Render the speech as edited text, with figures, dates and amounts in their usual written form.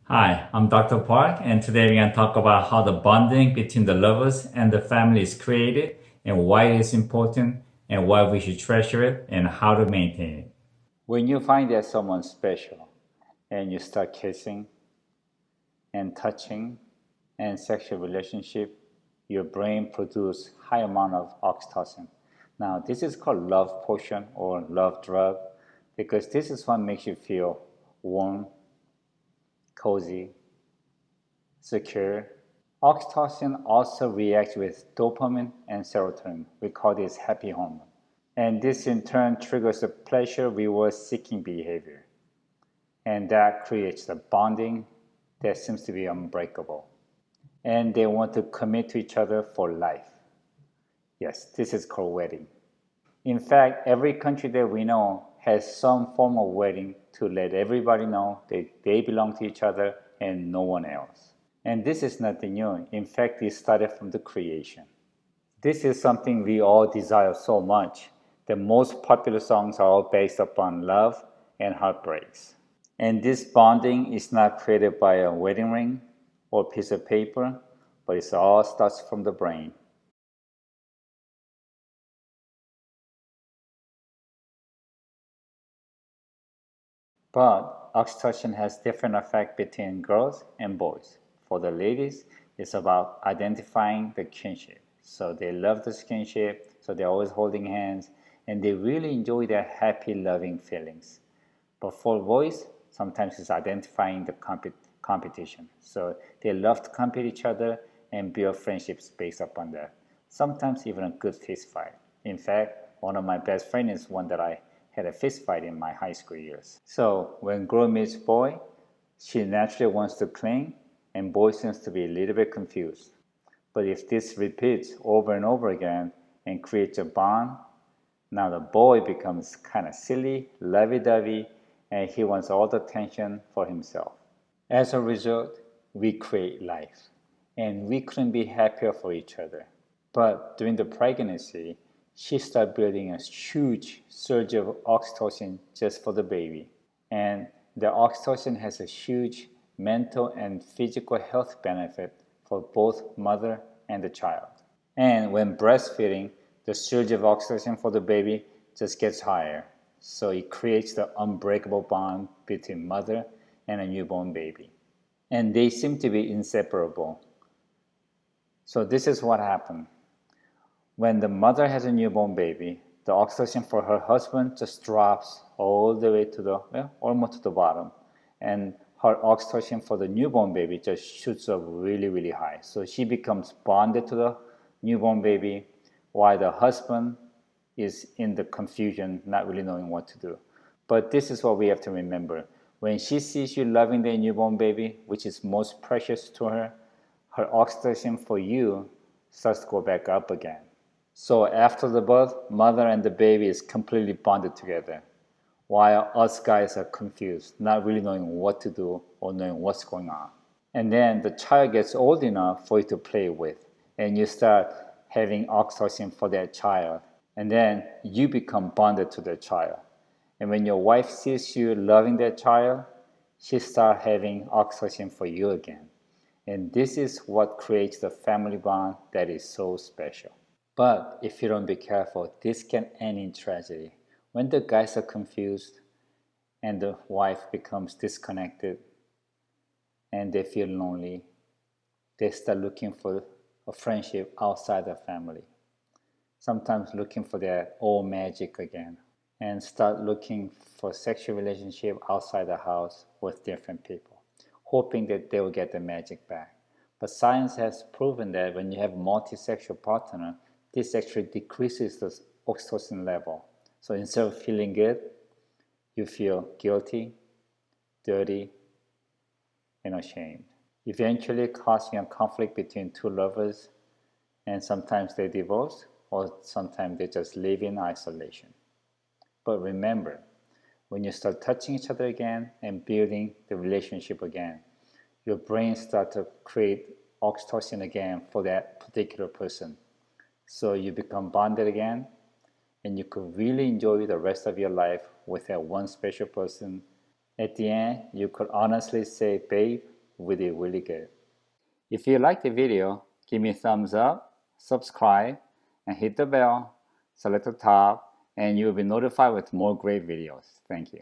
Hi, I'm Dr. Park, and today we're going to talk about how the bonding between the lovers and the family is created and why it is important and why we should treasure it and how to maintain it. When you find that someone special and you start kissing and touching and sexual relationship, your brain produces high amount of oxytocin. Now, this is called love potion or love drug because this is what makes you feel warm, cozy, secure. Oxytocin also reacts with dopamine and serotonin. We call this happy hormone. And this in turn triggers a pleasure reward seeking behavior. And that creates a bonding that seems to be unbreakable. And they want to commit to each other for life. Yes, this is called wedding. In fact, every country that we know has some form of wedding to let everybody know that they belong to each other and no one else. And this is nothing new. In fact, it started from the creation. This is something we all desire so much. The most popular songs are all based upon love and heartbreaks. And this bonding is not created by a wedding ring or piece of paper, but it all starts from the brain. But oxytocin has different effect between girls and boys. For the ladies, it's about identifying the kinship. So they love the kinship, so they're always holding hands, and they really enjoy their happy, loving feelings. But for boys, sometimes it's identifying the competition. So they love to compete each other and build friendships based upon that. Sometimes even a good fist fight. In fact, one of my best friends is one that I had a fist fight in my high school years. So when girl meets boy, she naturally wants to cling, and boy seems to be a little bit confused. But if this repeats over and over again and creates a bond, now the boy becomes kind of silly, lovey-dovey, and he wants all the attention for himself. As a result, we create life, and we couldn't be happier for each other. But during the pregnancy, she started building a huge surge of oxytocin just for the baby. And the oxytocin has a huge mental and physical health benefit for both mother and the child. And when breastfeeding, the surge of oxytocin for the baby just gets higher. So it creates the unbreakable bond between mother and a newborn baby. And they seem to be inseparable. So this is what happened. When the mother has a newborn baby, the oxytocin for her husband just drops all the way to almost to the bottom. And her oxytocin for the newborn baby just shoots up really, really high. So she becomes bonded to the newborn baby while the husband is in the confusion, not really knowing what to do. But this is what we have to remember. When she sees you loving the newborn baby, which is most precious to her, her oxytocin for you starts to go back up again. So after the birth, mother and the baby is completely bonded together, while us guys are confused, not really knowing what to do or knowing what's going on. And then the child gets old enough for you to play with, and you start having oxytocin for that child, and then you become bonded to that child. And when your wife sees you loving that child, she starts having oxytocin for you again. And this is what creates the family bond that is so special. But if you don't be careful, this can end in tragedy. When the guys are confused and the wife becomes disconnected and they feel lonely, they start looking for a friendship outside the family. Sometimes looking for their old magic again and start looking for sexual relationship outside the house with different people, hoping that they will get the magic back. But science has proven that when you have a multi-sexual partner, this actually decreases the oxytocin level. So instead of feeling good, you feel guilty, dirty, and ashamed, eventually causing a conflict between two lovers, and sometimes they divorce or sometimes they just live in isolation. But remember, when you start touching each other again and building the relationship again, your brain starts to create oxytocin again for that particular person. So you become bonded again, and you could really enjoy the rest of your life with that one special person. At the end, you could honestly say, babe, really good. If you like the video, give me a thumbs up, subscribe, and hit the bell, select the top, and you'll be notified with more great videos. Thank you.